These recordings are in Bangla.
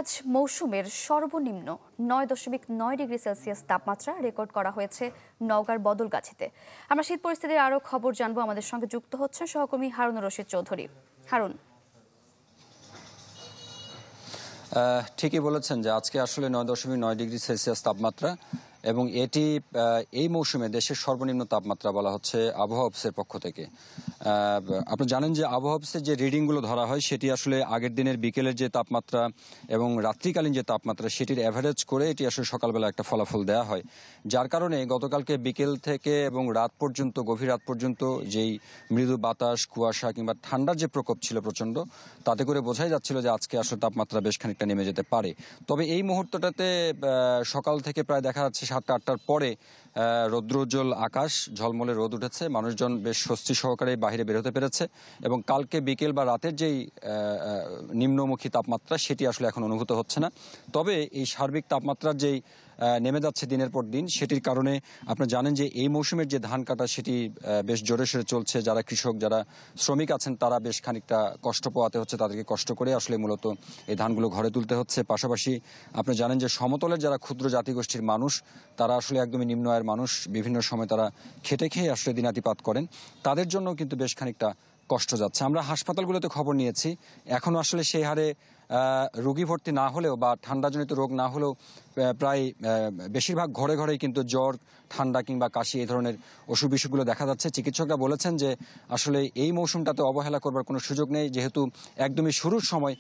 আজ মৌসুমের সর্বনিম্ন 9.9 ডিগ্রি সেলসিয়াস তাপমাত্রা রেকর্ড করা হয়েছে নওগাঁর বদলগাছিতে। আমরা শীত পরিস্থিতির আরও খবর জানবো। আমাদের সঙ্গে যুক্ত হচ্ছেন সহকর্মী হারুনুর রশিদ চৌধুরী। হারুন, ঠিকই বলেছেন যে আজকে আসলে 9.9 ডিগ্রি সেলসিয়াস তাপমাত্রা এবং এটি এই মৌসুমে দেশের সর্বনিম্ন তাপমাত্রা বলা হচ্ছে আবহাওয়া অফিসের পক্ষ থেকে। আপনি জানেন যে আবহাওয়া অফিসের যে রিডিংগুলো ধরা হয় সেটি আসলে আগের দিনের বিকেলের যে তাপমাত্রা এবং রাত্রিকালীন যে তাপমাত্রা সেটির অ্যাভারেজ করে এটি আসলে সকালবেলা একটা ফলাফল দেওয়া হয়, যার কারণে গতকালকে বিকেল থেকে এবং রাত পর্যন্ত গভীর রাত পর্যন্ত যেই মৃদু বাতাস, কুয়াশা কিংবা ঠান্ডার যে প্রকোপ ছিল প্রচণ্ড, তাতে করে বোঝাই যাচ্ছিল যে আজকে আসলে তাপমাত্রা বেশ খানিকটা নেমে যেতে পারে। তবে এই মুহূর্তটাতে সকাল থেকে প্রায় দেখা যাচ্ছে 7টা-8টার পরে রৌদ্রোজ্জ্বল আকাশ, ঝলমলে রোদ উঠেছে, মানুষজন বেশ স্বস্তি সহকারে বাইরে বেরোতে পেরেছে এবং কালকে বিকেল বা রাতের যেই নিম্নমুখী তাপমাত্রা সেটি আসলে এখন অনুভূত হচ্ছে না। তবে এই সার্বিক তাপমাত্রার যেই নেমে যাচ্ছে দিনের পর দিন, সেটির কারণে আপনি জানেন যে এই মৌসুমের যে ধান কাটা সেটি বেশ জোরে সোরে চলছে। যারা কৃষক, যারা শ্রমিক আছেন তারা বেশ খানিকটা কষ্ট পোয়াতে হচ্ছে, তাদেরকে কষ্ট করে আসলে মূলত এই ধানগুলো ঘরে তুলতে হচ্ছে। পাশাপাশি আপনি জানেন যে সমতলের যারা ক্ষুদ্র জাতিগোষ্ঠীর মানুষ, তারা আসলে একদমই নিম্ন আয়ের মানুষ, বিভিন্ন সময় তারা খেটে খেয়ে আসলে দিনাতিপাত করেন, তাদের জন্য কিন্তু বেশ খানিকটা কষ্ট যাচ্ছে। আমরা হাসপাতালগুলোতে খবর নিয়েছি, এখনো আসলে সেই হারে রোগী ভর্তি না হলেও বা ঠান্ডাজনিত রোগ না হলেও প্রায় বেশিরভাগ ঘরে ঘরেই কিন্তু জ্বর, ঠান্ডা কিংবা কাশি এই ধরনের অসুখ বিসুখগুলো দেখা যাচ্ছে। চিকিৎসকরা বলেছেন যে আসলে এই মৌসুমটাতে অবহেলা করবার কোনো সুযোগ নেই, যেহেতু একদমই শুরুর সময়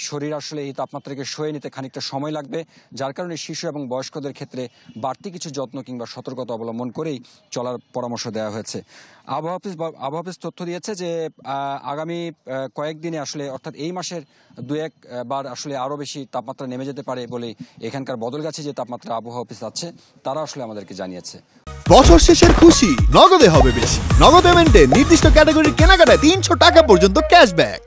শরীর আসলে এই তাপমাত্রাকে সয়ে নিতে খানিকটা সময় লাগবে, যার কারণে শিশু এবং বয়স্কদের ক্ষেত্রে বাড়তি কিছু যত্ন কিংবা সতর্কতা অবলম্বন করেই চলার পরামর্শ দেওয়া হয়েছে। আবহাওয়া অফিস তথ্য দিয়েছে যে আগামী কয়েকদিনে আসলে অর্থাৎ এই মাসের 2-1 বার আসলে আরও বেশি তাপমাত্রা নেমে যেতে পারে বলে এখানকার বদলগাছি যে তাপমাত্রা আবহাওয়া অফিস আছে তারা আসলে আমাদেরকে জানিয়েছে। বছর শেষের খুশি নগদে হবে বেশি। নগদ পেমেন্টে নির্দিষ্ট ক্যাটাগরির কেনাকাটায় 300 টাকা পর্যন্ত ক্যাশব্যাক।